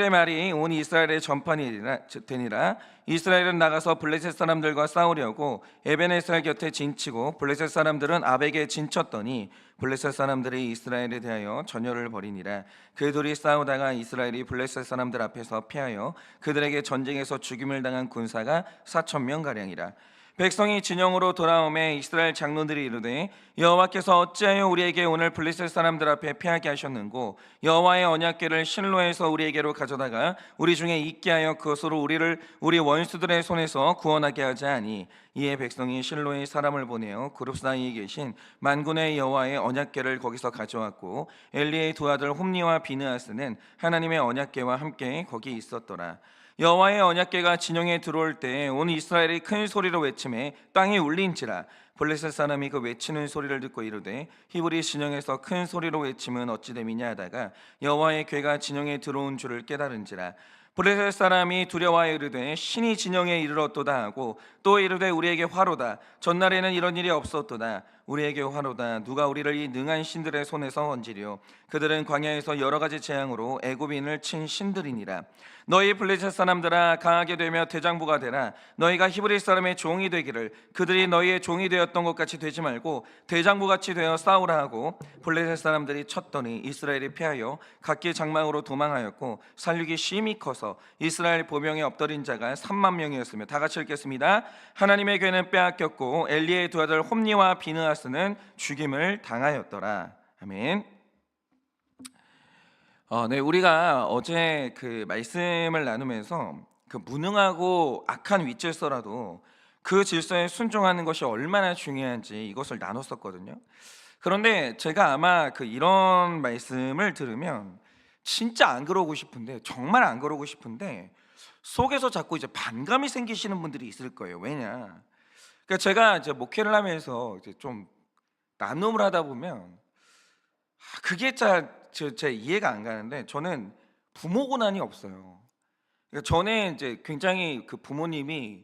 말이 온 이스라엘의 전판이 되니라. 이스라엘은 나가서 블레셋 사람들과 싸우려고 에베네셀 곁에 진치고 블레셋 사람들은 아벡에 진쳤더니 블레셋 사람들이 이스라엘에 대하여 전열을 벌이니라. 그 둘이 싸우다가 이스라엘이 블레셋 사람들 앞에서 패하여 그들에게 전쟁에서 죽임을 당한 군사가 4,000명 가량이라. 백성이 진영으로 돌아오매 이스라엘 장로들이 이르되 여호와께서 어찌하여 우리에게 오늘 블레셋 사람들 앞에 패하게 하셨는고 여호와의 언약궤를 실로에서 우리에게로 가져다가 우리 중에 있게 하여 그것으로 우리를 우리 원수들의 손에서 구원하게 하자 하니 이에 백성이 실로에 사람을 보내어 그룹 사이에 계신 만군의 여호와의 언약궤를 거기서 가져왔고 엘리의 두 아들 홈니와 비느하스는 하나님의 언약궤와 함께 거기 있었더라. 여호와의 언약궤가 진영에 들어올 때 온 이스라엘이 큰 소리로 외치매 땅이 울린지라. 블레셋 사람이 그 외치는 소리를 듣고 이르되 히브리 진영에서 큰 소리로 외침은 어찌 됨이냐 하다가 여호와의 궤가 진영에 들어온 줄을 깨달은지라. 블레셋 사람이 두려워하여 이르되 신이 진영에 이르렀도다 하고 또 이르되 우리에게 화로다. 전날에는 이런 일이 없었도다. 우리에게 화로다. 누가 우리를 이 능한 신들의 손에서 건지려. 그들은 광야에서 여러 가지 재앙으로 애굽인을 친 신들이니라. 너희 블레셋 사람들아 강하게 되며 대장부가 되라. 너희가 히브리 사람의 종이 되기를 그들이 너희의 종이 되었던 것 같이 되지 말고 대장부같이 되어 싸우라 하고 블레셋 사람들이 쳤더니 이스라엘이 패하여 각기 장막으로 도망하였고 살육이 심히 커서 이스라엘 보병에 엎드린 자가 3만 명이었으며. 다 같이 읽겠습니다. 하나님의 궤는 빼앗겼고 엘리의 두 아들 홈니와 비느하스는 죽임을 당하였더라. 아멘. 네, 우리가 어제 그 말씀을 나누면서 그 무능하고 악한 윗질서라도 그 질서에 순종하는 것이 얼마나 중요한지 이것을 나눴었거든요. 그런데 제가 아마 그 이런 말씀을 들으면 진짜 안 그러고 싶은데, 정말 안 그러고 싶은데 속에서 자꾸 이제 반감이 생기시는 분들이 있을 거예요. 왜냐? 그러니까 제가 이제 목회를 하면서 이제 좀 나눔을 하다 보면 그게 제 이해가 안 가는데, 저는 부모 고난이 없어요. 그러니까 전에 이제 굉장히 그 부모님이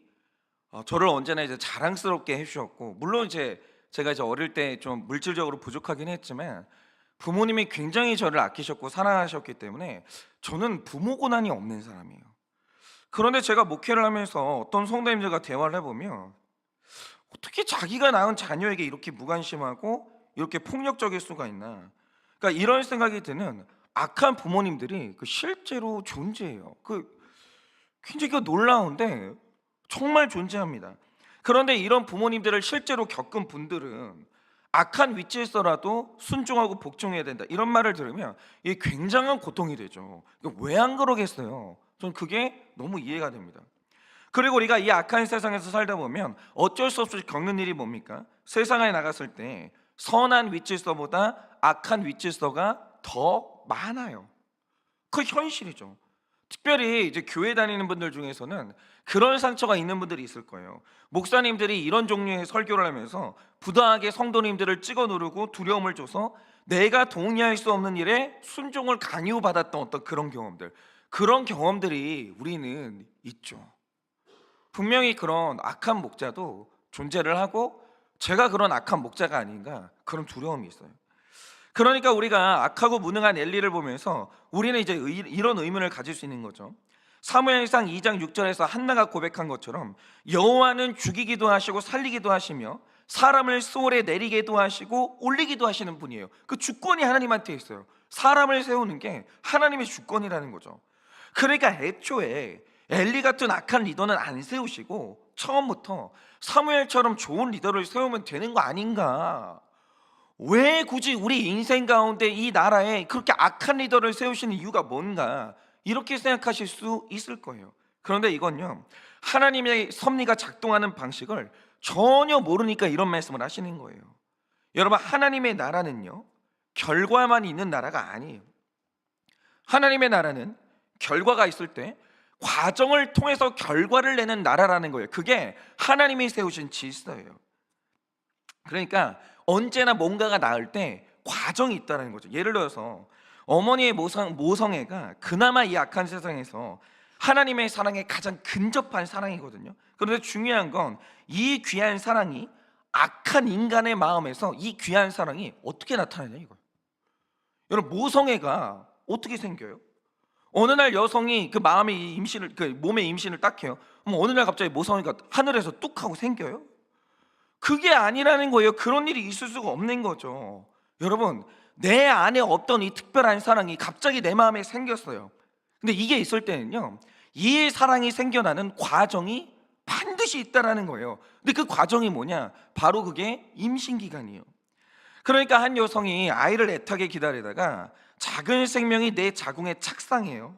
저를 언제나 이제 자랑스럽게 해주셨고, 물론 제가 이제 어릴 때 좀 물질적으로 부족하긴 했지만 부모님이 굉장히 저를 아끼셨고 사랑하셨기 때문에 저는 부모 고난이 없는 사람이에요. 그런데 제가 목회를 하면서 어떤 성도님들과 대화를 해보면 어떻게 자기가 낳은 자녀에게 이렇게 무관심하고 이렇게 폭력적일 수가 있나. 그러니까 이런 생각이 드는 악한 부모님들이 실제로 존재해요. 굉장히 놀라운데 정말 존재합니다. 그런데 이런 부모님들을 실제로 겪은 분들은 악한 위치에서라도 순종하고 복종해야 된다, 이런 말을 들으면 이게 굉장한 고통이 되죠. 왜 안 그러겠어요? 저는 그게 너무 이해가 됩니다. 그리고 우리가 이 악한 세상에서 살다 보면 어쩔 수 없이 겪는 일이 뭡니까? 세상에 나갔을 때 선한 윗질서보다 악한 윗질서가 더 많아요. 그 현실이죠. 특별히 이제 교회 다니는 분들 중에서는 그런 상처가 있는 분들이 있을 거예요. 목사님들이 이런 종류의 설교를 하면서 부당하게 성도님들을 찍어 누르고 두려움을 줘서 내가 동의할 수 없는 일에 순종을 강요받았던 어떤 그런 경험들이 우리는 있죠. 분명히 그런 악한 목자도 존재를 하고 제가 그런 악한 목자가 아닌가, 그런 두려움이 있어요. 그러니까 우리가 악하고 무능한 엘리를 보면서 우리는 이제 이런 의문을 가질 수 있는 거죠. 사무엘상 2장 6절에서 한나가 고백한 것처럼 여호와는 죽이기도 하시고 살리기도 하시며 사람을 소홀에 내리게도 하시고 올리기도 하시는 분이에요. 그 주권이 하나님한테 있어요. 사람을 세우는 게 하나님의 주권이라는 거죠. 그러니까 애초에 엘리 같은 악한 리더는 안 세우시고 처음부터 사무엘처럼 좋은 리더를 세우면 되는 거 아닌가. 왜 굳이 우리 인생 가운데 이 나라에 그렇게 악한 리더를 세우시는 이유가 뭔가, 이렇게 생각하실 수 있을 거예요. 그런데 이건요, 하나님의 섭리가 작동하는 방식을 전혀 모르니까 이런 말씀을 하시는 거예요. 여러분, 하나님의 나라는요 결과만 있는 나라가 아니에요. 하나님의 나라는 결과가 있을 때 과정을 통해서 결과를 내는 나라라는 거예요. 그게 하나님이 세우신 질서예요. 그러니까 언제나 뭔가가 나을 때 과정이 있다는 거죠. 예를 들어서 어머니의 모성애가 그나마 이 악한 세상에서 하나님의 사랑에 가장 근접한 사랑이거든요. 그런데 중요한 건 이 귀한 사랑이 악한 인간의 마음에서 이 귀한 사랑이 어떻게 나타나냐 이거예요. 여러분, 모성애가 어떻게 생겨요? 어느 날 여성이 그 마음의 임신을, 그 몸의 임신을 딱 해요. 그럼 어느 날 갑자기 모성애가 하늘에서 뚝 하고 생겨요? 그게 아니라는 거예요. 그런 일이 있을 수가 없는 거죠. 여러분, 내 안에 없던 이 특별한 사랑이 갑자기 내 마음에 생겼어요. 근데 이게 있을 때는요, 이 사랑이 생겨나는 과정이 반드시 있다라는 거예요. 근데 그 과정이 뭐냐? 바로 그게 임신 기간이에요. 그러니까 한 여성이 아이를 애타게 기다리다가 작은 생명이 내 자궁에 착상해요.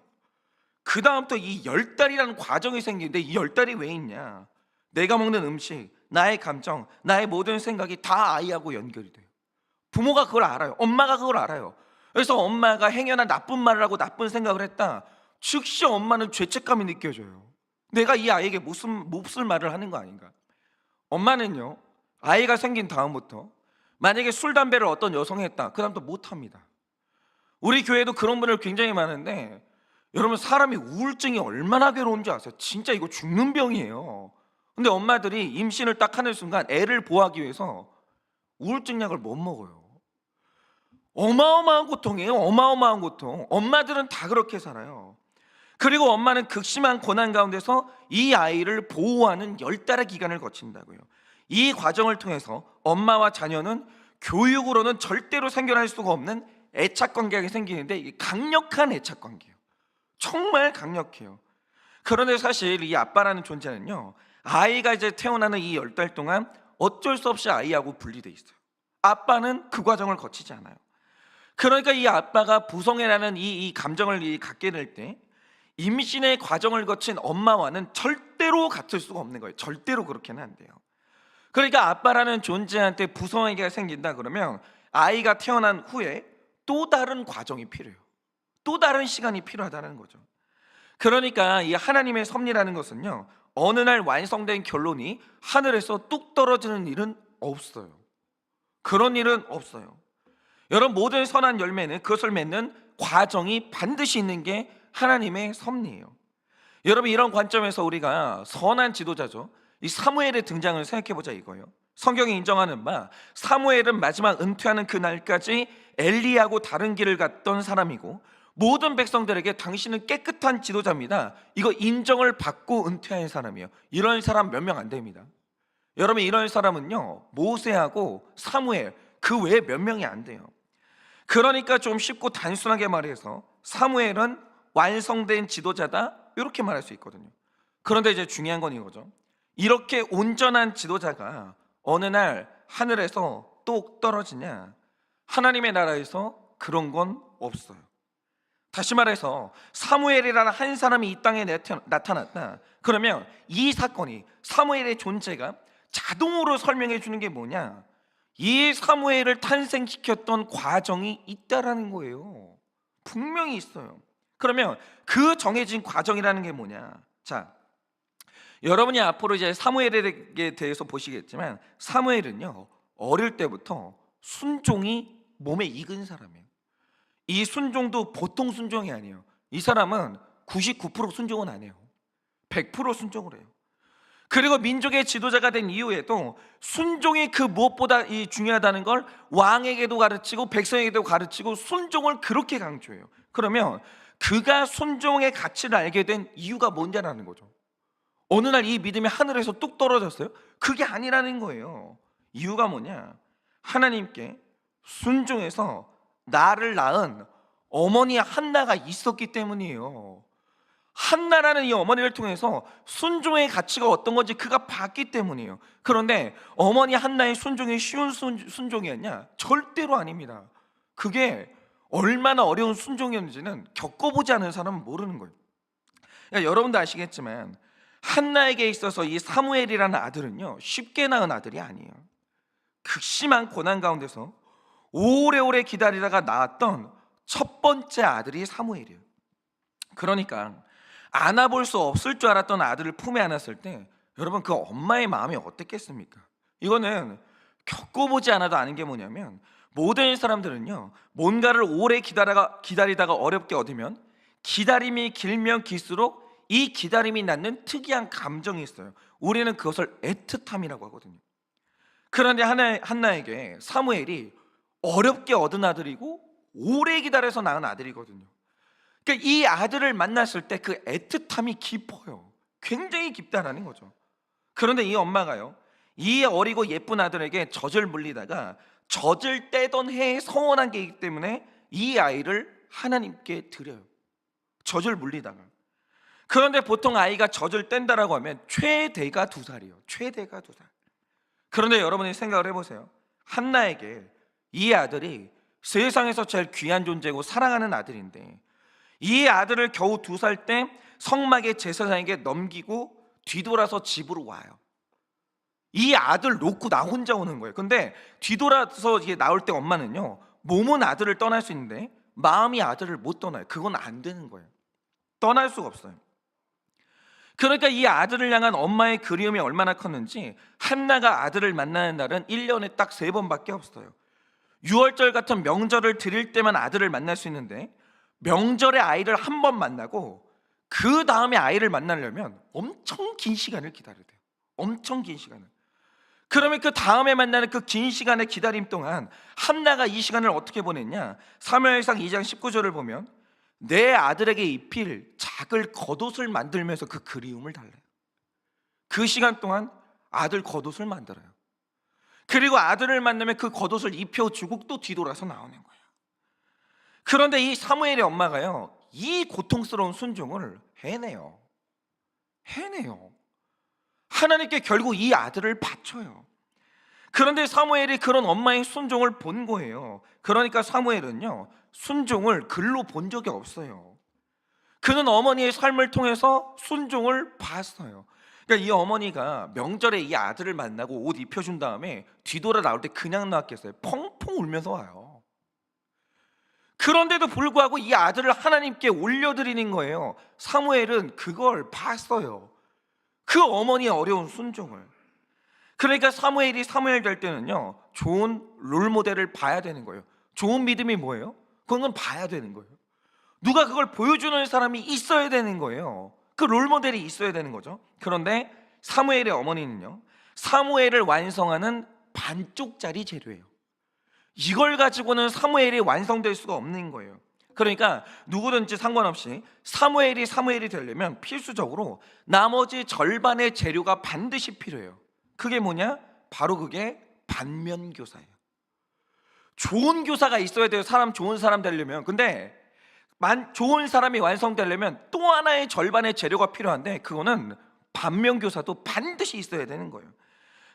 그 다음부터 이 10달이라는 과정이 생기는데, 이 10달이 왜 있냐? 내가 먹는 음식, 나의 감정, 나의 모든 생각이 다 아이하고 연결이 돼요. 부모가 그걸 알아요. 엄마가 그걸 알아요. 그래서 엄마가 행여나 나쁜 말을 하고 나쁜 생각을 했다, 즉시 엄마는 죄책감이 느껴져요. 내가 이 아이에게 무슨 몹쓸 말을 하는 거 아닌가. 엄마는요, 아이가 생긴 다음부터 만약에 술, 담배를 어떤 여성이 했다, 그 다음부터 못합니다. 우리 교회도 그런 분들 굉장히 많은데, 여러분, 사람이 우울증이 얼마나 괴로운지 아세요? 진짜 이거 죽는 병이에요. 근데 엄마들이 임신을 딱 하는 순간 애를 보호하기 위해서 우울증 약을 못 먹어요. 어마어마한 고통이에요. 어마어마한 고통. 엄마들은 다 그렇게 살아요. 그리고 엄마는 극심한 고난 가운데서 이 아이를 보호하는 10달의 기간을 거친다고요. 이 과정을 통해서 엄마와 자녀는 교육으로는 절대로 생겨날 수가 없는 애착관계가 생기는데, 이게 강력한 애착관계예요. 정말 강력해요. 그런데 사실 이 아빠라는 존재는요, 아이가 이제 태어나는 이 10달 동안 어쩔 수 없이 아이하고 분리돼 있어요. 아빠는 그 과정을 거치지 않아요. 그러니까 이 아빠가 부성애라는 이 감정을 갖게 될 때, 임신의 과정을 거친 엄마와는 절대로 같을 수가 없는 거예요. 절대로 그렇게는 안 돼요. 그러니까 아빠라는 존재한테 부성애가 생긴다 그러면 아이가 태어난 후에 또 다른 과정이 필요해요. 또 다른 시간이 필요하다는 거죠. 그러니까 이 하나님의 섭리라는 것은요, 어느 날 완성된 결론이 하늘에서 뚝 떨어지는 일은 없어요. 그런 일은 없어요. 여러분, 모든 선한 열매는 그것을 맺는 과정이 반드시 있는 게 하나님의 섭리예요. 여러분, 이런 관점에서 우리가 선한 지도자죠, 이 사무엘의 등장을 생각해보자 이거예요. 성경이 인정하는 바, 사무엘은 마지막 은퇴하는 그 날까지 엘리야하고 다른 길을 갔던 사람이고, 모든 백성들에게 당신은 깨끗한 지도자입니다, 이거 인정을 받고 은퇴한 사람이에요. 이런 사람 몇 명 안 됩니다. 여러분, 이런 사람은요, 모세하고 사무엘 그 외에 몇 명이 안 돼요. 그러니까 좀 쉽고 단순하게 말해서 사무엘은 완성된 지도자다, 이렇게 말할 수 있거든요. 그런데 이제 중요한 건 이거죠. 이렇게 온전한 지도자가 어느 날 하늘에서 똑 떨어지냐? 하나님의 나라에서 그런 건 없어요. 다시 말해서 사무엘이라는 한 사람이 이 땅에 나타났다 그러면 이 사건이, 사무엘의 존재가 자동으로 설명해 주는 게 뭐냐? 이 사무엘을 탄생시켰던 과정이 있다라는 거예요. 분명히 있어요. 그러면 그 정해진 과정이라는 게 뭐냐? 자, 여러분이 앞으로 이제 사무엘에 대해서 보시겠지만, 사무엘은요, 어릴 때부터 순종이 몸에 익은 사람이에요. 이 순종도 보통 순종이 아니에요. 이 사람은 99% 순종은 안 해요. 100% 순종을 해요. 그리고 민족의 지도자가 된 이후에도 순종이 그 무엇보다 중요하다는 걸 왕에게도 가르치고 백성에게도 가르치고 순종을 그렇게 강조해요. 그러면 그가 순종의 가치를 알게 된 이유가 뭔지라는 거죠. 어느 날 이 믿음이 하늘에서 뚝 떨어졌어요? 그게 아니라는 거예요. 이유가 뭐냐? 하나님께 순종해서 나를 낳은 어머니 한나가 있었기 때문이에요. 한나라는 이 어머니를 통해서 순종의 가치가 어떤 건지 그가 봤기 때문이에요. 그런데 어머니 한나의 순종이 쉬운 순종이었냐? 절대로 아닙니다. 그게 얼마나 어려운 순종이었는지는 겪어보지 않은 사람은 모르는 거예요. 그러니까 여러분도 아시겠지만 한나에게 있어서 이 사무엘이라는 아들은요, 쉽게 낳은 아들이 아니에요. 극심한 고난 가운데서 오래오래 기다리다가 낳았던 첫 번째 아들이 사무엘이에요. 그러니까 안아볼 수 없을 줄 알았던 아들을 품에 안았을 때 여러분, 그 엄마의 마음이 어땠겠습니까? 이거는 겪어보지 않아도 아는 게 뭐냐면, 모든 사람들은요, 뭔가를 오래 기다리다가 어렵게 얻으면 기다림이 길면 길수록 이 기다림이 낳는 특이한 감정이 있어요. 우리는 그것을 애틋함이라고 하거든요. 그런데 한나에게 사무엘이 어렵게 얻은 아들이고 오래 기다려서 낳은 아들이거든요. 그러니까 이 아들을 만났을 때 그 애틋함이 깊어요. 굉장히 깊다라는 거죠. 그런데 이 엄마가요, 이 어리고 예쁜 아들에게 젖을 물리다가 젖을 떼던 해에 서원한 게 있기 때문에 이 아이를 하나님께 드려요. 젖을 물리다가. 그런데 보통 아이가 젖을 뗀다라고 하면 최대가 2살이에요. 최대가 2살. 그런데 여러분이 생각을 해보세요. 한나에게 이 아들이 세상에서 제일 귀한 존재고 사랑하는 아들인데, 이 아들을 겨우 2살 때 성막의 제사장에게 넘기고 뒤돌아서 집으로 와요. 이 아들 놓고 나 혼자 오는 거예요. 근데 뒤돌아서 이게 나올 때 엄마는요, 몸은 아들을 떠날 수 있는데 마음이 아들을 못 떠나요. 그건 안 되는 거예요. 떠날 수가 없어요. 그러니까 이 아들을 향한 엄마의 그리움이 얼마나 컸는지, 한나가 아들을 만나는 날은 1년에 딱 3번밖에 없어요. 6월절 같은 명절을 드릴 때만 아들을 만날 수 있는데, 명절에 아이를 한 번 만나고 그 다음에 아이를 만나려면 엄청 긴 시간을 기다려야 돼요. 엄청 긴 시간을. 그러면 그 다음에 만나는 그 긴 시간의 기다림 동안 한나가 이 시간을 어떻게 보냈냐? 사무엘상 2장 19절을 보면 내 아들에게 입힐 작을 겉옷을 만들면서 그 그리움을 달래요. 그 시간 동안 아들 겉옷을 만들어요. 그리고 아들을 만나면 그 겉옷을 입혀주고 또 뒤돌아서 나오는 거예요. 그런데 이 사무엘의 엄마가요, 이 고통스러운 순종을 해내요. 하나님께 결국 이 아들을 바쳐요. 그런데 사무엘이 그런 엄마의 순종을 본 거예요. 그러니까 사무엘은요, 순종을 글로 본 적이 없어요. 그는 어머니의 삶을 통해서 순종을 봤어요. 그러니까 이 어머니가 명절에 이 아들을 만나고 옷 입혀준 다음에 뒤돌아 나올 때 그냥 나왔겠어요? 펑펑 울면서 와요. 그런데도 불구하고 이 아들을 하나님께 올려드리는 거예요. 사무엘은 그걸 봤어요. 그 어머니의 어려운 순종을. 그러니까 사무엘이 사무엘 될 때는요, 좋은 롤모델을 봐야 되는 거예요. 좋은 믿음이 뭐예요? 그건 봐야 되는 거예요. 누가 그걸 보여주는 사람이 있어야 되는 거예요. 그 롤모델이 있어야 되는 거죠. 그런데 사무엘의 어머니는요, 사무엘을 완성하는 반쪽짜리 재료예요. 이걸 가지고는 사무엘이 완성될 수가 없는 거예요. 그러니까 누구든지 상관없이 사무엘이 되려면 필수적으로 나머지 절반의 재료가 반드시 필요해요. 그게 뭐냐? 바로 그게 반면교사예요. 좋은 교사가 있어야 돼요. 좋은 사람 되려면. 근데 좋은 사람이 완성되려면 또 하나의 절반의 재료가 필요한데, 그거는 반면교사도 반드시 있어야 되는 거예요.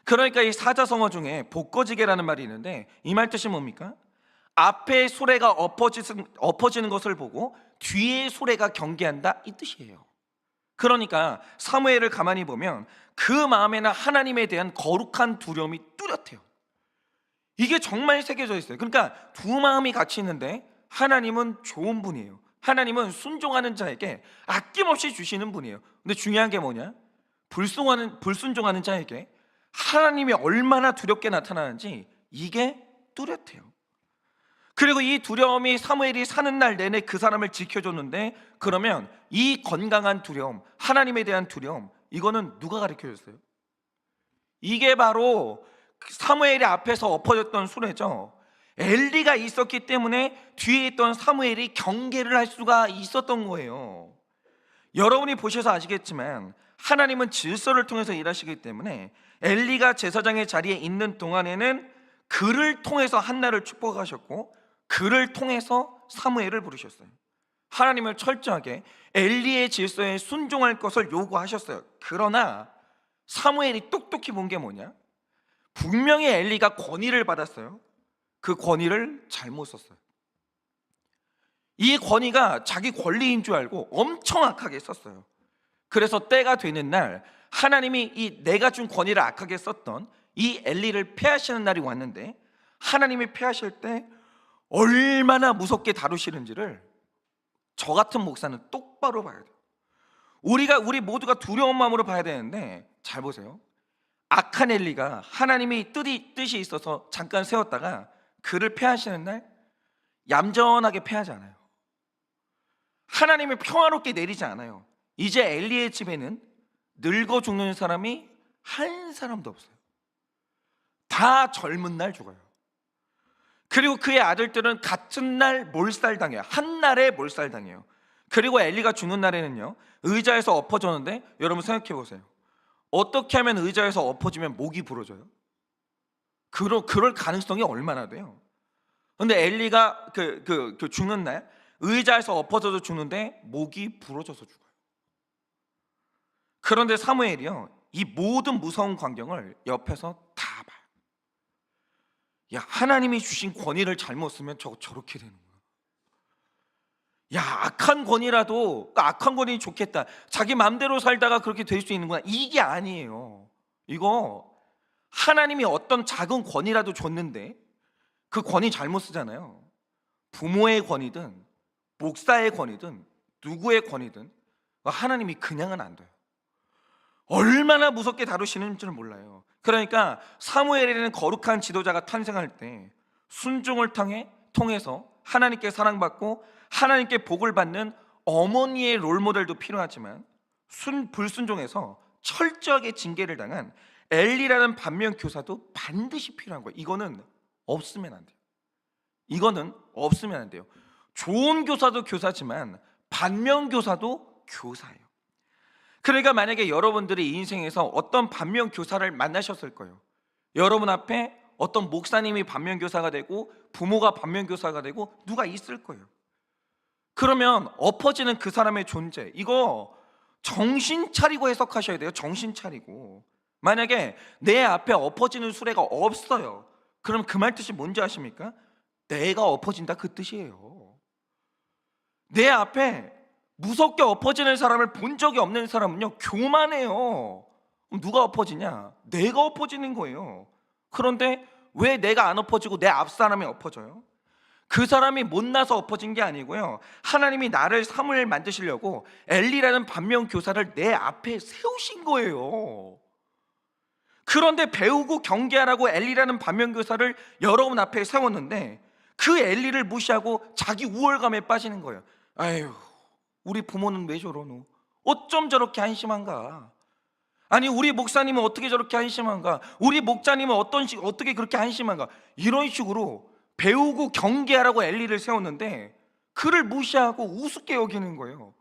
그러니까 이 사자성어 중에 복거지개라는 말이 있는데, 이 말 뜻이 뭡니까? 앞에 수레가 엎어지는 것을 보고 뒤에 수레가 경계한다, 이 뜻이에요. 그러니까 사무엘을 가만히 보면 그 마음에는 하나님에 대한 거룩한 두려움이 뚜렷해요. 이게 정말 새겨져 있어요. 그러니까 두 마음이 같이 있는데, 하나님은 좋은 분이에요. 하나님은 순종하는 자에게 아낌없이 주시는 분이에요. 근데 중요한 게 뭐냐? 불순종하는 자에게 하나님이 얼마나 두렵게 나타나는지 이게 뚜렷해요. 그리고 이 두려움이 사무엘이 사는 날 내내 그 사람을 지켜줬는데, 그러면 이 건강한 두려움, 하나님에 대한 두려움, 이거는 누가 가르쳐줬어요? 이게 바로 사무엘의 앞에서 엎어졌던 수레죠. 엘리가 있었기 때문에 뒤에 있던 사무엘이 경계를 할 수가 있었던 거예요. 여러분이 보셔서 아시겠지만 하나님은 질서를 통해서 일하시기 때문에 엘리가 제사장의 자리에 있는 동안에는 그를 통해서 한나를 축복하셨고, 그를 통해서 사무엘을 부르셨어요. 하나님을 철저하게 엘리의 질서에 순종할 것을 요구하셨어요. 그러나 사무엘이 똑똑히 본 게 뭐냐? 분명히 엘리가 권위를 받았어요. 그 권위를 잘못 썼어요. 이 권위가 자기 권리인 줄 알고 엄청 악하게 썼어요. 그래서 때가 되는 날 하나님이 이 내가 준 권위를 악하게 썼던 이 엘리를 폐하시는 날이 왔는데, 하나님이 폐하실 때 얼마나 무섭게 다루시는지를 저 같은 목사는 똑바로 봐야 돼요. 우리 모두가 두려운 마음으로 봐야 되는데, 잘 보세요. 악한 엘리가 하나님이 뜻이 있어서 잠깐 세웠다가 그를 폐하시는 날 얌전하게 폐하지 않아요. 하나님이 평화롭게 내리지 않아요. 이제 엘리의 집에는 늙어 죽는 사람이 한 사람도 없어요. 다 젊은 날 죽어요. 그리고 그의 아들들은 같은 날 몰살당해요. 한 날에 몰살당해요. 그리고 엘리가 죽는 날에는요, 의자에서 엎어졌는데, 여러분 생각해 보세요. 어떻게 하면 의자에서 엎어지면 목이 부러져요? 그럴 가능성이 얼마나 돼요? 근데 엘리가 죽는 날 의자에서 엎어져서 죽는데 목이 부러져서 죽어요. 그런데 사무엘이요, 이 모든 무서운 광경을 옆에서 다 봐요. 야, 하나님이 주신 권위를 잘못 쓰면 저렇게 되는 거야. 야, 악한 권위라도, 악한 권위 좋겠다, 자기 마음대로 살다가 그렇게 될 수 있는구나, 이게 아니에요. 이거 하나님이 어떤 작은 권위라도 줬는데 그 권위 잘못 쓰잖아요. 부모의 권위든 목사의 권위든 누구의 권위든 하나님이 그냥은 안 돼요. 얼마나 무섭게 다루시는지를 몰라요. 그러니까 사무엘이라는 거룩한 지도자가 탄생할 때 순종을 통해서 하나님께 사랑받고 하나님께 복을 받는 어머니의 롤모델도 필요하지만 불순종해서 철저하게 징계를 당한 엘리라는 반면 교사도 반드시 필요한 거예요. 이거는 없으면 안 돼요. 이거는 없으면 안 돼요. 좋은 교사도 교사지만 반면 교사도 교사예요. 그러니까 만약에 여러분들이 인생에서 어떤 반면 교사를 만나셨을 거예요. 여러분 앞에 어떤 목사님이 반면 교사가 되고 부모가 반면 교사가 되고 누가 있을 거예요. 그러면 엎어지는 그 사람의 존재, 이거 정신 차리고 해석하셔야 돼요. 정신 차리고. 만약에 내 앞에 엎어지는 수레가 없어요, 그럼 그 말 뜻이 뭔지 아십니까? 내가 엎어진다, 그 뜻이에요. 내 앞에 무섭게 엎어지는 사람을 본 적이 없는 사람은요, 교만해요. 그럼 누가 엎어지냐? 내가 엎어지는 거예요. 그런데 왜 내가 안 엎어지고 내 앞 사람이 엎어져요? 그 사람이 못나서 엎어진 게 아니고요, 하나님이 나를 사무엘 만드시려고 엘리라는 반면 교사를 내 앞에 세우신 거예요. 그런데 배우고 경계하라고 엘리라는 반면 교사를 여러분 앞에 세웠는데 그 엘리를 무시하고 자기 우월감에 빠지는 거예요. 아유, 우리 부모는 왜 저러노? 어쩜 저렇게 한심한가? 아니, 우리 목사님은 어떻게 저렇게 한심한가? 우리 목자님은 어떻게 그렇게 한심한가? 이런 식으로 배우고 경계하라고 엘리를 세웠는데 그를 무시하고 우습게 여기는 거예요.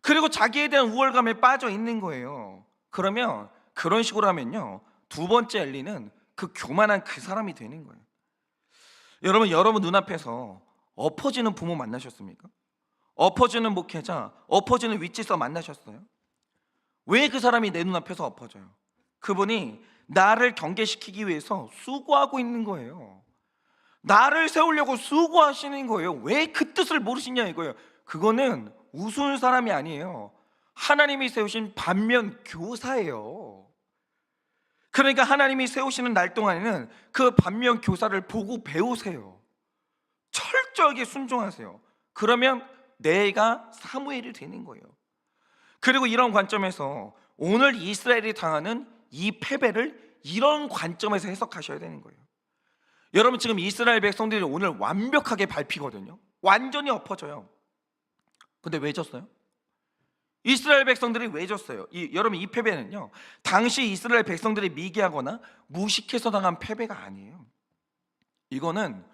그리고 자기에 대한 우월감에 빠져 있는 거예요. 그러면 그런 식으로 하면요, 두 번째 엘리는 그 교만한 그 사람이 되는 거예요. 여러분 눈앞에서 엎어지는 부모 만나셨습니까? 엎어지는 목회자, 엎어지는 위치서 만나셨어요? 왜 그 사람이 내 눈앞에서 엎어져요? 그분이 나를 경계시키기 위해서 수고하고 있는 거예요. 나를 세우려고 수고하시는 거예요. 왜 그 뜻을 모르시냐 이거예요. 그거는 우스운 사람이 아니에요. 하나님이 세우신 반면 교사예요. 그러니까 하나님이 세우시는 날 동안에는 그 반면 교사를 보고 배우세요. 철저하게 순종하세요. 그러면 내가 사무엘이 되는 거예요. 그리고 이런 관점에서 오늘 이스라엘이 당하는 이 패배를 이런 관점에서 해석하셔야 되는 거예요. 여러분, 지금 이스라엘 백성들이 오늘 완벽하게 밟히거든요. 완전히 엎어져요. 근데 왜 졌어요? 이스라엘 백성들이 왜 졌어요? 여러분, 이 패배는요, 당시 이스라엘 백성들이 미개하거나 무식해서 당한 패배가 아니에요. 이거는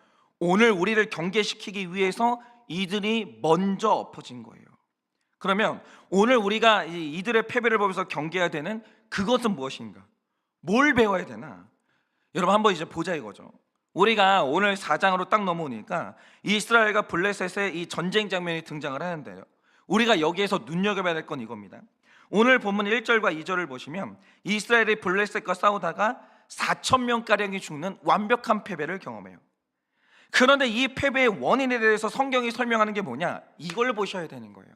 오늘 우리를 경계시키기 위해서 이들이 먼저 엎어진 거예요. 그러면 오늘 우리가 이들의 패배를 보면서 경계해야 되는 그것은 무엇인가? 뭘 배워야 되나? 여러분, 한번 이제 보자 이거죠. 우리가 오늘 4장으로 딱 넘어오니까 이스라엘과 블레셋의 이 전쟁 장면이 등장을 하는데요, 우리가 여기에서 눈여겨봐야 될 건 이겁니다. 오늘 본문 1절과 2절을 보시면 이스라엘이 블레셋과 싸우다가 4,000명가량이 죽는 완벽한 패배를 경험해요. 그런데 이 패배의 원인에 대해서 성경이 설명하는 게 뭐냐? 이걸 보셔야 되는 거예요.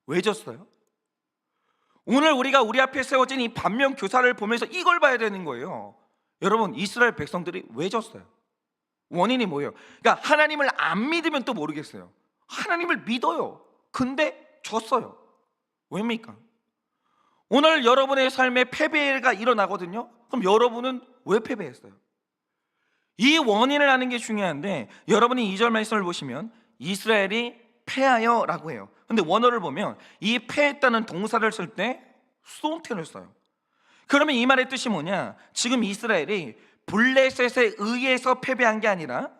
왜 졌어요? 오늘 우리가 우리 앞에 세워진 이 반면 교사를 보면서 이걸 봐야 되는 거예요. 여러분, 이스라엘 백성들이 왜 졌어요? 원인이 뭐예요? 그러니까 하나님을 안 믿으면 또 모르겠어요. 하나님을 믿어요. 근데 졌어요. 왜입니까? 오늘 여러분의 삶에 패배가 일어나거든요. 그럼 여러분은 왜 패배했어요? 이 원인을 아는 게 중요한데, 여러분이 2절 말씀을 보시면 이스라엘이 패하여 라고 해요. 근데 원어를 보면 이 패했다는 동사를 쓸 때 수동태를 써요. 그러면 이 말의 뜻이 뭐냐? 지금 이스라엘이 블레셋에 의해서 패배한 게 아니라,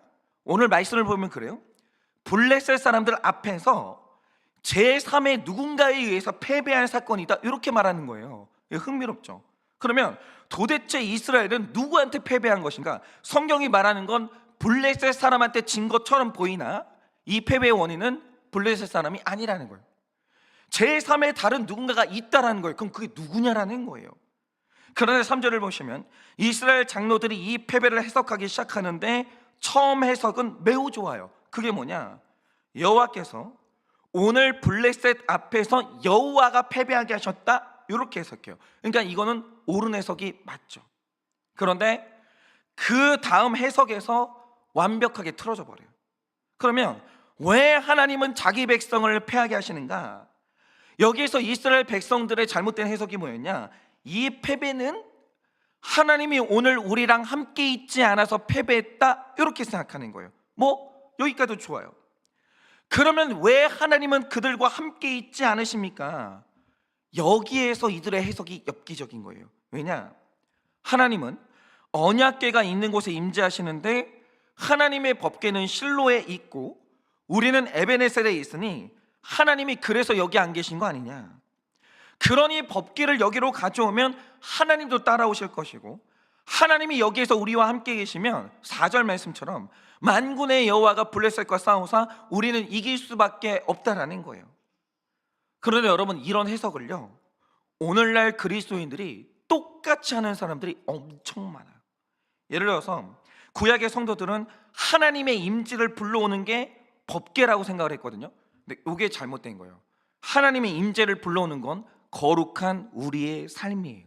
오늘 말씀을 보면 그래요, 블레셋 사람들 앞에서 제3의 누군가에 의해서 패배한 사건이다, 이렇게 말하는 거예요. 흥미롭죠? 그러면 도대체 이스라엘은 누구한테 패배한 것인가? 성경이 말하는 건 블레셋 사람한테 진 것처럼 보이나 이 패배의 원인은 블레셋 사람이 아니라는 거예요. 제3의 다른 누군가가 있다라는 거예요. 그럼 그게 누구냐라는 거예요. 그런데 3절을 보시면 이스라엘 장로들이 이 패배를 해석하기 시작하는데 처음 해석은 매우 좋아요. 그게 뭐냐? 여호와께서 오늘 블레셋 앞에서 여호와가 패배하게 하셨다, 이렇게 해석해요. 그러니까 이거는 옳은 해석이 맞죠. 그런데 그 다음 해석에서 완벽하게 틀어져 버려요. 그러면 왜 하나님은 자기 백성을 패하게 하시는가? 여기에서 이스라엘 백성들의 잘못된 해석이 뭐였냐? 이 패배는 하나님이 오늘 우리랑 함께 있지 않아서 패배했다, 이렇게 생각하는 거예요. 여기까지도 좋아요. 그러면 왜 하나님은 그들과 함께 있지 않으십니까? 여기에서 이들의 해석이 엽기적인 거예요. 왜냐? 하나님은 언약궤가 있는 곳에 임재하시는데 하나님의 법궤는 실로에 있고 우리는 에베네셀에 있으니 하나님이 그래서 여기 안 계신 거 아니냐? 그러니 법궤를 여기로 가져오면 하나님도 따라오실 것이고, 하나님이 여기에서 우리와 함께 계시면 4절 말씀처럼 만군의 여호와가 블레셋과 싸우사 우리는 이길 수밖에 없다라는 거예요. 그런데 여러분, 이런 해석을요, 오늘날 그리스도인들이 똑같이 하는 사람들이 엄청 많아요. 예를 들어서 구약의 성도들은 하나님의 임재를 불러오는 게 법궤라고 생각을 했거든요. 근데 이게 잘못된 거예요. 하나님의 임재를 불러오는 건 거룩한 우리의 삶이에요.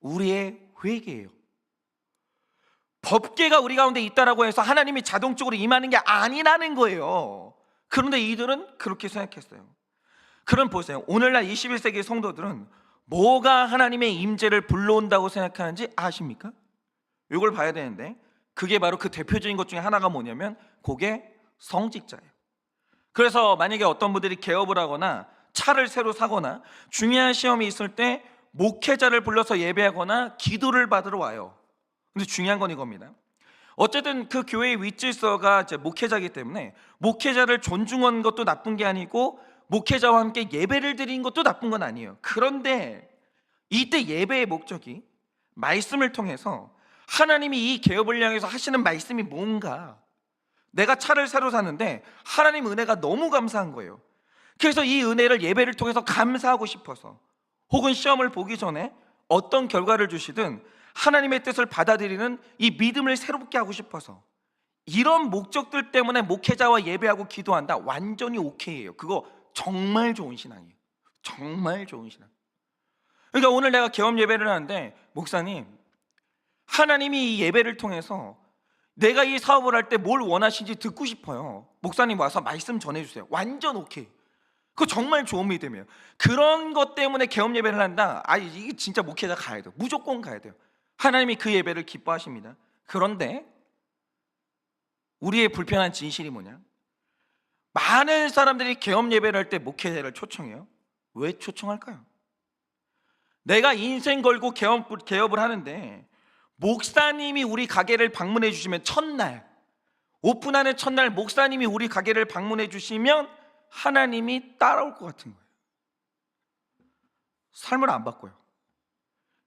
우리의 회개예요. 법궤가 우리 가운데 있다라고 해서 하나님이 자동적으로 임하는 게 아니라는 거예요. 그런데 이들은 그렇게 생각했어요. 그럼 보세요. 오늘날 21세기 성도들은 뭐가 하나님의 임재를 불러온다고 생각하는지 아십니까? 이걸 봐야 되는데, 그게 바로 그 대표적인 것 중에 하나가 뭐냐면 그게 성직자예요. 그래서 만약에 어떤 분들이 개업을 하거나 차를 새로 사거나 중요한 시험이 있을 때 목회자를 불러서 예배하거나 기도를 받으러 와요. 근데 중요한 건 이겁니다. 어쨌든 그 교회의 윗질서가 이제 목회자이기 때문에 목회자를 존중한 것도 나쁜 게 아니고 목회자와 함께 예배를 드린 것도 나쁜 건 아니에요. 그런데 이때 예배의 목적이 말씀을 통해서 하나님이 이 개업을 향해서 하시는 말씀이 뭔가, 내가 차를 새로 샀는데 하나님 은혜가 너무 감사한 거예요. 그래서 이 은혜를 예배를 통해서 감사하고 싶어서, 혹은 시험을 보기 전에 어떤 결과를 주시든 하나님의 뜻을 받아들이는 이 믿음을 새롭게 하고 싶어서, 이런 목적들 때문에 목회자와 예배하고 기도한다, 완전히 오케이예요. 그거 정말 좋은 신앙이에요. 정말 좋은 신앙. 그러니까 오늘 내가 개업 예배를 하는데, 목사님, 하나님이 이 예배를 통해서 내가 이 사업을 할 때 뭘 원하시는지 듣고 싶어요. 목사님 와서 말씀 전해주세요. 완전 오케이. 그거 정말 좋은 믿음이에요. 그런 것 때문에 개업 예배를 한다? 이게 진짜 목회자 가야 돼요. 무조건 가야 돼요. 하나님이 그 예배를 기뻐하십니다. 그런데 우리의 불편한 진실이 뭐냐? 많은 사람들이 개업 예배를 할 때 목회자를 초청해요. 왜 초청할까요? 내가 인생 걸고 개업을 하는데 목사님이 우리 가게를 방문해 주시면, 첫날 오픈하는 첫날 목사님이 우리 가게를 방문해 주시면 하나님이 따라올 것 같은 거예요. 삶을 안 바꿔요.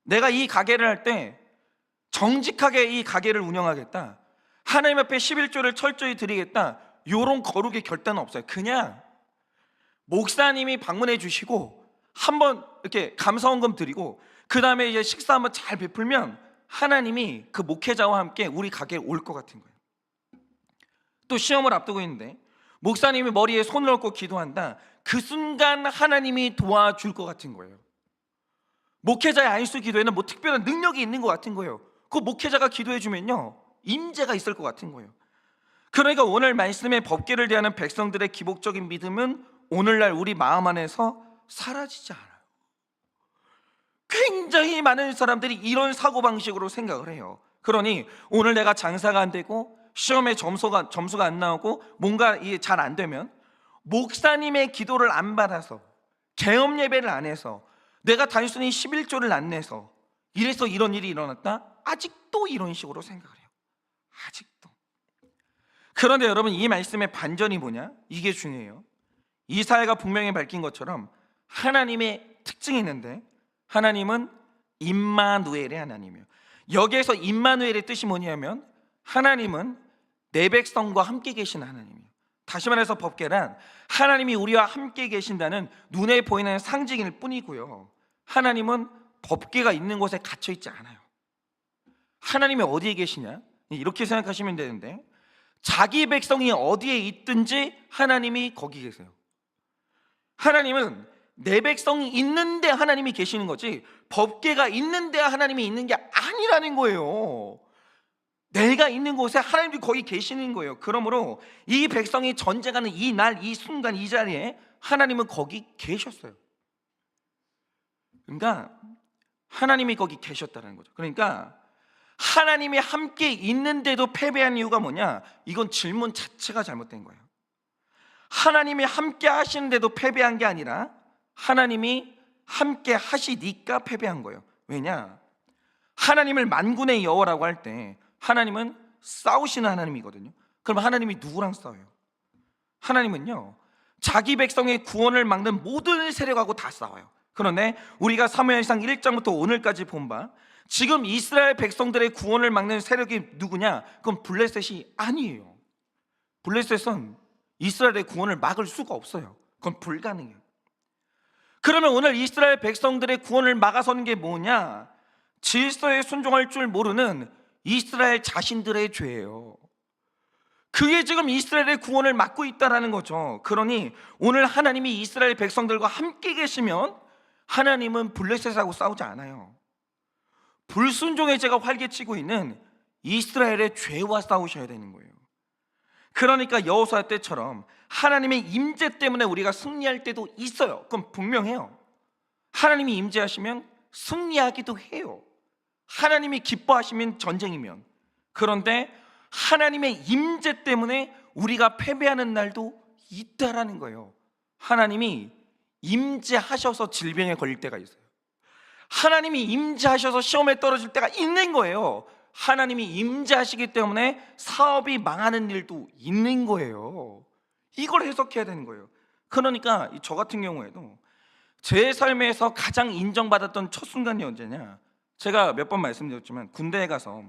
내가 이 가게를 할 때 정직하게 이 가게를 운영하겠다, 하나님 앞에 11조를 철저히 드리겠다, 이런 거룩의 결단은 없어요. 그냥 목사님이 방문해 주시고 한번 이렇게 감사원금 드리고 그 다음에 이제 식사 한번 잘 베풀면 하나님이 그 목회자와 함께 우리 가게에 올 것 같은 거예요. 또 시험을 앞두고 있는데 목사님이 머리에 손을 얹고 기도한다, 그 순간 하나님이 도와줄 것 같은 거예요. 목회자의 안수 기도에는 특별한 능력이 있는 것 같은 거예요. 그 목회자가 기도해 주면요, 임재가 있을 것 같은 거예요. 그러니까 오늘 말씀의 법궤를 대하는 백성들의 기복적인 믿음은 오늘날 우리 마음 안에서 사라지지 않아요. 굉장히 많은 사람들이 이런 사고방식으로 생각을 해요. 그러니 오늘 내가 장사가 안 되고 시험에 점수가 안 나오고 뭔가 이게 잘 안 되면 목사님의 기도를 안 받아서, 개업 예배를 안 해서, 내가 단순히 11조를 안 내서 이래서 이런 일이 일어났다? 아직도 이런 식으로 생각을 해요. 아직도. 그런데 여러분, 이 말씀의 반전이 뭐냐? 이게 중요해요. 이사야가 분명히 밝힌 것처럼 하나님의 특징이 있는데, 하나님은 임마누엘의 하나님이에요. 여기에서 임마누엘의 뜻이 뭐냐면 하나님은 내 백성과 함께 계신 하나님이에요. 다시 말해서 법계란 하나님이 우리와 함께 계신다는 눈에 보이는 상징일 뿐이고요, 하나님은 법계가 있는 곳에 갇혀 있지 않아요. 하나님이 어디에 계시냐? 이렇게 생각하시면 되는데, 자기 백성이 어디에 있든지 하나님이 거기 계세요. 하나님은 내 백성이 있는데 하나님이 계시는 거지, 법궤가 있는데 하나님이 있는 게 아니라는 거예요. 내가 있는 곳에 하나님이 거기 계시는 거예요. 그러므로 이 백성이 전쟁하는 이 날, 이 순간, 이 자리에 하나님은 거기 계셨어요. 그러니까 하나님이 거기 계셨다는 거죠. 그러니까 하나님이 함께 있는데도 패배한 이유가 뭐냐? 이건 질문 자체가 잘못된 거예요. 하나님이 함께 하시는데도 패배한 게 아니라 하나님이 함께 하시니까 패배한 거예요. 왜냐? 하나님을 만군의 여호와라고 할 때 하나님은 싸우시는 하나님이거든요. 그럼 하나님이 누구랑 싸워요? 하나님은요, 자기 백성의 구원을 막는 모든 세력하고 다 싸워요. 그런데 우리가 사무엘상 1장부터 오늘까지 본 바, 지금 이스라엘 백성들의 구원을 막는 세력이 누구냐? 그건 블레셋이 아니에요. 블레셋은 이스라엘의 구원을 막을 수가 없어요. 그건 불가능해요. 그러면 오늘 이스라엘 백성들의 구원을 막아서는 게 뭐냐? 질서에 순종할 줄 모르는 이스라엘 자신들의 죄예요. 그게 지금 이스라엘의 구원을 막고 있다는 거죠. 그러니 오늘 하나님이 이스라엘 백성들과 함께 계시면 하나님은 블레셋하고 싸우지 않아요. 불순종의 죄가 활개치고 있는 이스라엘의 죄와 싸우셔야 되는 거예요. 그러니까 여호수아 때처럼 하나님의 임재 때문에 우리가 승리할 때도 있어요. 그건 분명해요. 하나님이 임재하시면 승리하기도 해요. 하나님이 기뻐하시면 전쟁이면. 그런데 하나님의 임재 때문에 우리가 패배하는 날도 있다라는 거예요. 하나님이 임재하셔서 질병에 걸릴 때가 있어요. 하나님이 임재하셔서 시험에 떨어질 때가 있는 거예요. 하나님이 임재하시기 때문에 사업이 망하는 일도 있는 거예요. 이걸 해석해야 되는 거예요. 그러니까 저 같은 경우에도 제 삶에서 가장 인정받았던 첫 순간이 언제냐? 제가 몇 번 말씀드렸지만 군대에 가서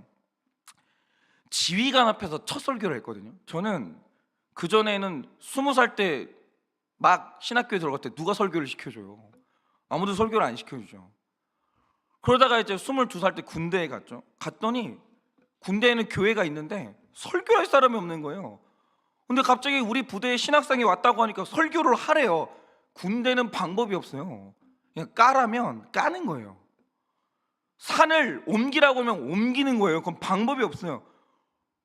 지휘관 앞에서 첫 설교를 했거든요. 저는 그전에는 20살 때 막 신학교에 들어갈 때 누가 설교를 시켜줘요? 아무도 설교를 안 시켜주죠. 그러다가 이제 22살 때 군대에 갔죠. 갔더니 군대에는 교회가 있는데 설교할 사람이 없는 거예요. 근데 갑자기 우리 부대에 신학생이 왔다고 하니까 설교를 하래요. 군대는 방법이 없어요. 그냥 까라면 까는 거예요. 산을 옮기라고 하면 옮기는 거예요. 그건 방법이 없어요.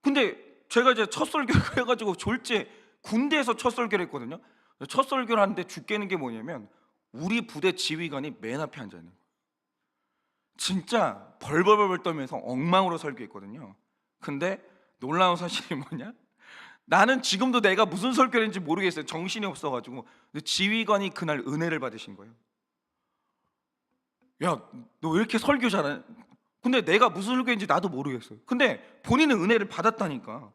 근데 제가 이제 첫 설교를 해가지고 졸지에 군대에서 첫 설교를 했거든요. 첫 설교를 하는데 죽겠는 게 뭐냐면 우리 부대 지휘관이 맨 앞에 앉아 있는 거예요. 진짜 벌벌벌 떨면서 엉망으로 설교했거든요. 근데 놀라운 사실이 뭐냐? 나는 지금도 내가 무슨 설교를 했는지 모르겠어요. 정신이 없어가지고. 근데 지휘관이 그날 은혜를 받으신 거예요. 야, 너 왜 이렇게 설교 잘하냐? 근데 내가 무슨 설교인지 나도 모르겠어요. 근데 본인은 은혜를 받았다니까.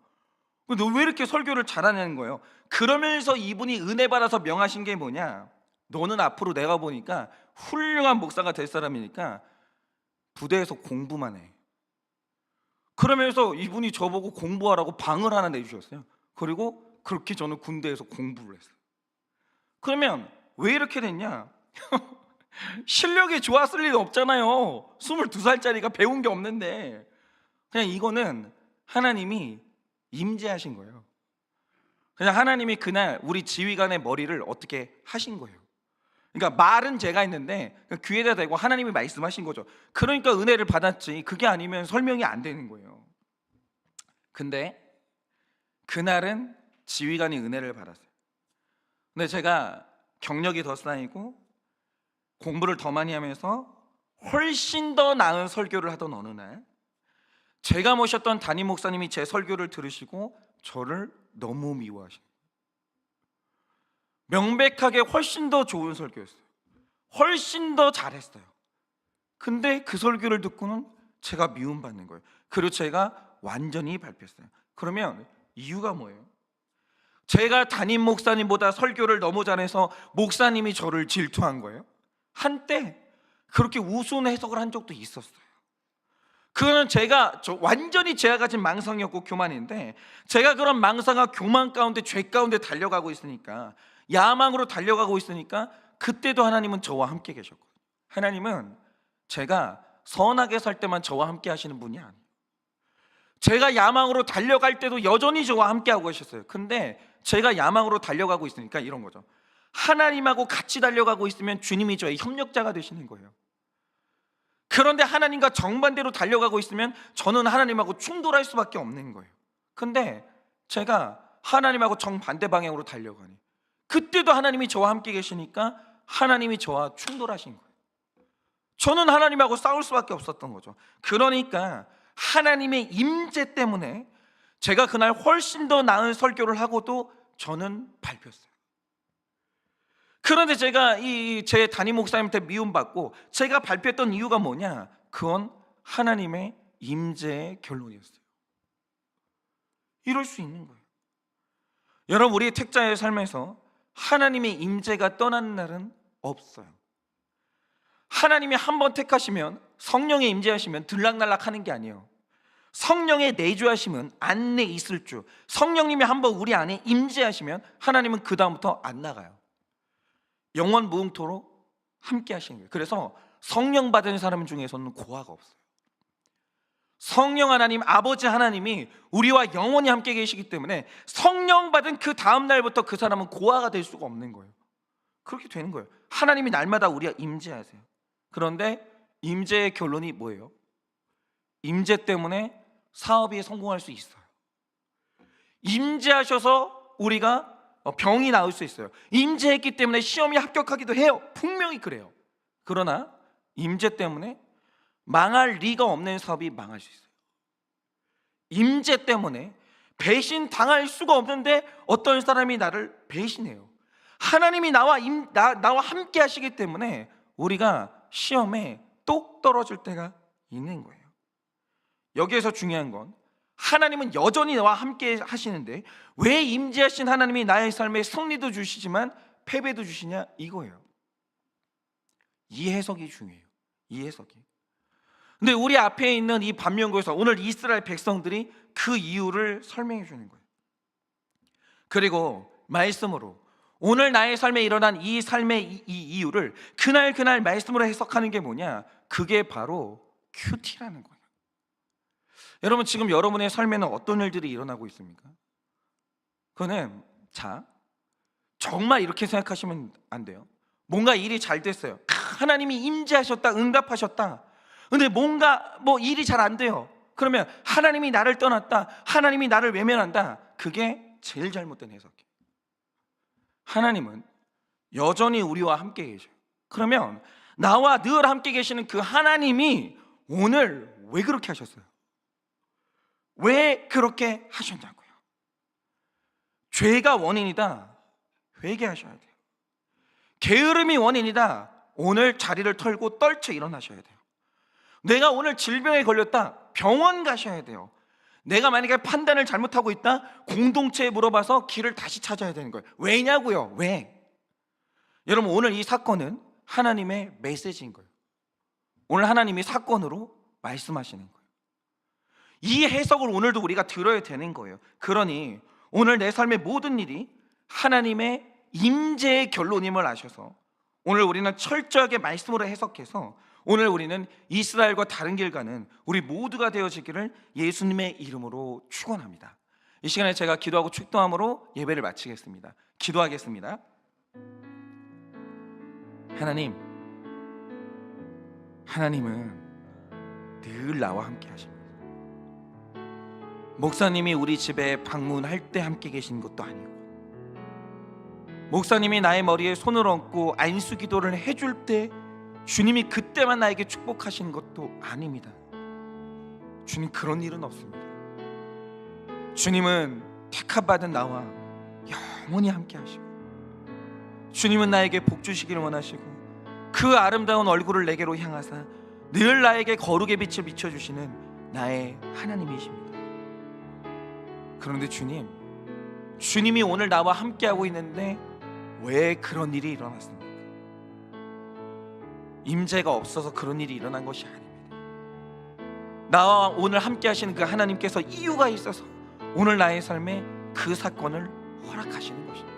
너 왜 이렇게 설교를 잘하냐는 거예요. 그러면서 이분이 은혜 받아서 명하신 게 뭐냐? 너는 앞으로 내가 보니까 훌륭한 목사가 될 사람이니까 부대에서 공부만 해. 그러면서 이분이 저보고 공부하라고 방을 하나 내주셨어요. 그리고 그렇게 저는 군대에서 공부를 했어요. 그러면 왜 이렇게 됐냐? 실력이 좋았을 리는 없잖아요. 22살짜리가 배운 게 없는데. 그냥 이거는 하나님이 임재하신 거예요. 그냥 하나님이 그날 우리 지휘관의 머리를 어떻게 하신 거예요. 그러니까 말은 제가 했는데 귀에다 대고 하나님이 말씀하신 거죠. 그러니까 은혜를 받았지, 그게 아니면 설명이 안 되는 거예요. 근데 그날은 지휘관이 은혜를 받았어요. 근데 제가 경력이 더 쌓이고 공부를 더 많이 하면서 훨씬 더 나은 설교를 하던 어느 날, 제가 모셨던 담임 목사님이 제 설교를 들으시고 저를 너무 미워하신 거예요. 명백하게 훨씬 더 좋은 설교였어요. 훨씬 더 잘했어요. 근데 그 설교를 듣고는 제가 미움받는 거예요. 그리고 제가 완전히 밟혔어요. 그러면 이유가 뭐예요? 제가 담임 목사님보다 설교를 너무 잘해서 목사님이 저를 질투한 거예요? 한때 그렇게 우스운 해석을 한 적도 있었어요. 그거는 완전히 제가 가진 망상이었고 교만인데, 제가 그런 망상과 교만 가운데, 죄 가운데 달려가고 있으니까, 야망으로 달려가고 있으니까, 그때도 하나님은 저와 함께 계셨거든요. 하나님은 제가 선하게 살 때만 저와 함께 하시는 분이 아니에요. 제가 야망으로 달려갈 때도 여전히 저와 함께 하고 계셨어요. 근데 제가 야망으로 달려가고 있으니까 이런 거죠. 하나님하고 같이 달려가고 있으면 주님이 저의 협력자가 되시는 거예요. 그런데 하나님과 정반대로 달려가고 있으면 저는 하나님하고 충돌할 수밖에 없는 거예요. 근데 제가 하나님하고 정반대 방향으로 달려가니, 그때도 하나님이 저와 함께 계시니까 하나님이 저와 충돌하신 거예요. 저는 하나님하고 싸울 수밖에 없었던 거죠. 그러니까 하나님의 임재 때문에 제가 그날 훨씬 더 나은 설교를 하고도 저는 밟혔어요. 그런데 제가 제 담임 목사님한테 미움받고 제가 발표했던 이유가 뭐냐? 그건 하나님의 임재의 결론이었어요. 이럴 수 있는 거예요. 여러분, 우리 택자의 삶에서 하나님의 임재가 떠나는 날은 없어요. 하나님이 한번 택하시면, 성령의 임재하시면 들락날락 하는 게 아니에요. 성령의 내주하시면 안내 있을 줄, 성령님이 한번 우리 안에 임재하시면 하나님은 그 다음부터 안 나가요. 영원 무궁토록 함께 하시는 거예요. 그래서 성령 받은 사람 중에서는 고아가 없어요. 성령 하나님, 아버지 하나님이 우리와 영원히 함께 계시기 때문에 성령 받은 그 다음 날부터 그 사람은 고아가 될 수가 없는 거예요. 그렇게 되는 거예요. 하나님이 날마다 우리와 임재하세요. 그런데 임재의 결론이 뭐예요? 임재 때문에 사업이 성공할 수 있어요. 임재하셔서 우리가 병이 나을 수 있어요. 임재했기 때문에 시험이 합격하기도 해요. 분명히 그래요. 그러나 임재 때문에 망할 리가 없는 사업이 망할 수 있어요. 임재 때문에 배신 당할 수가 없는데 어떤 사람이 나를 배신해요. 하나님이 나와 함께 하시기 때문에 우리가 시험에 똑 떨어질 때가 있는 거예요. 여기에서 중요한 건, 하나님은 여전히 나와 함께 하시는데 왜 임재하신 하나님이 나의 삶에 승리도 주시지만 패배도 주시냐, 이거예요. 이 해석이 중요해요. 이 해석이. 근데 우리 앞에 있는 이 반면교에서 오늘 이스라엘 백성들이 그 이유를 설명해 주는 거예요. 그리고 말씀으로 오늘 나의 삶에 일어난 이 삶의 이 이유를 그날 말씀으로 해석하는 게 뭐냐? 그게 바로 큐티라는 거예요. 여러분, 지금 여러분의 삶에는 어떤 일들이 일어나고 있습니까? 그거는 정말 이렇게 생각하시면 안 돼요. 뭔가 일이 잘 됐어요. 하나님이 임재하셨다, 응답하셨다. 근데 뭔가 일이 잘 안 돼요. 그러면 하나님이 나를 떠났다, 하나님이 나를 외면한다. 그게 제일 잘못된 해석이에요. 하나님은 여전히 우리와 함께 계셔요. 그러면 나와 늘 함께 계시는 그 하나님이 오늘 왜 그렇게 하셨어요? 왜 그렇게 하셨냐고요. 죄가 원인이다, 회개하셔야 돼요. 게으름이 원인이다, 오늘 자리를 털고 떨쳐 일어나셔야 돼요. 내가 오늘 질병에 걸렸다, 병원 가셔야 돼요. 내가 만약에 판단을 잘못하고 있다, 공동체에 물어봐서 길을 다시 찾아야 되는 거예요. 왜냐고요? 왜? 여러분, 오늘 이 사건은 하나님의 메시지인 거예요. 오늘 하나님이 사건으로 말씀하시는 거예요. 이 해석을 오늘도 우리가 들어야 되는 거예요. 그러니 오늘 내 삶의 모든 일이 하나님의 임재의 결론임을 아셔서 오늘 우리는 철저하게 말씀으로 해석해서 오늘 우리는 이스라엘과 다른 길 가는 우리 모두가 되어지기를 예수님의 이름으로 축원합니다. 이 시간에 제가 기도하고 축도함으로 예배를 마치겠습니다. 기도하겠습니다. 하나님은 늘 나와 함께 하십니다. 목사님이 우리 집에 방문할 때 함께 계신 것도 아니고, 목사님이 나의 머리에 손을 얹고 안수 기도를 해줄 때 주님이 그때만 나에게 축복하시는 것도 아닙니다. 주님, 그런 일은 없습니다. 주님은 택함받은 나와 영원히 함께 하시고, 주님은 나에게 복 주시기를 원하시고, 그 아름다운 얼굴을 내게로 향하사 늘 나에게 거룩의 빛을 비춰주시는 나의 하나님이십니다. 그런데 주님, 주님이 오늘 나와 함께하고 있는데 왜 그런 일이 일어났습니까? 임재가 없어서 그런 일이 일어난 것이 아닙니다. 나와 오늘 함께 하시는 그 하나님께서 이유가 있어서 오늘 나의 삶에 그 사건을 허락하시는 것입니다.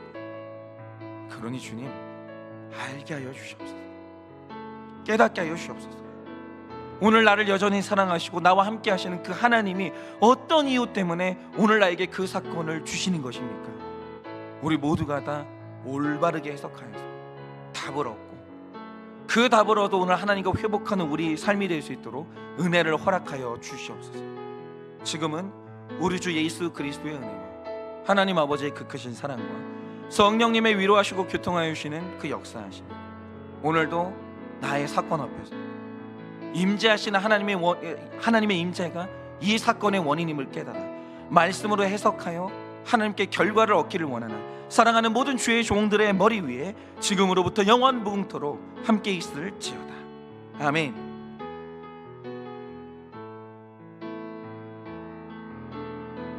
그러니 주님, 알게 하여 주시옵소서. 깨닫게 하여 주시옵소서. 오늘 나를 여전히 사랑하시고 나와 함께 하시는 그 하나님이 어떤 이유 때문에 오늘 나에게 그 사건을 주시는 것입니까? 우리 모두가 다 올바르게 해석하여서 답을 얻고 그 답을 얻어 오늘 하나님과 회복하는 우리 삶이 될 수 있도록 은혜를 허락하여 주시옵소서. 지금은 우리 주 예수 그리스도의 은혜와 하나님 아버지의 그 크신 사랑과 성령님의 위로하시고 교통하여 주시는 그 역사하심, 오늘도 나의 사건 앞에서 임재하시는 하나님의 임재가 이 사건의 원인임을 깨달아 말씀으로 해석하여 하나님께 결과를 얻기를 원하는 사랑하는 모든 주의 종들의 머리 위에 지금으로부터 영원 무궁토록 함께 있을지어다. 아멘.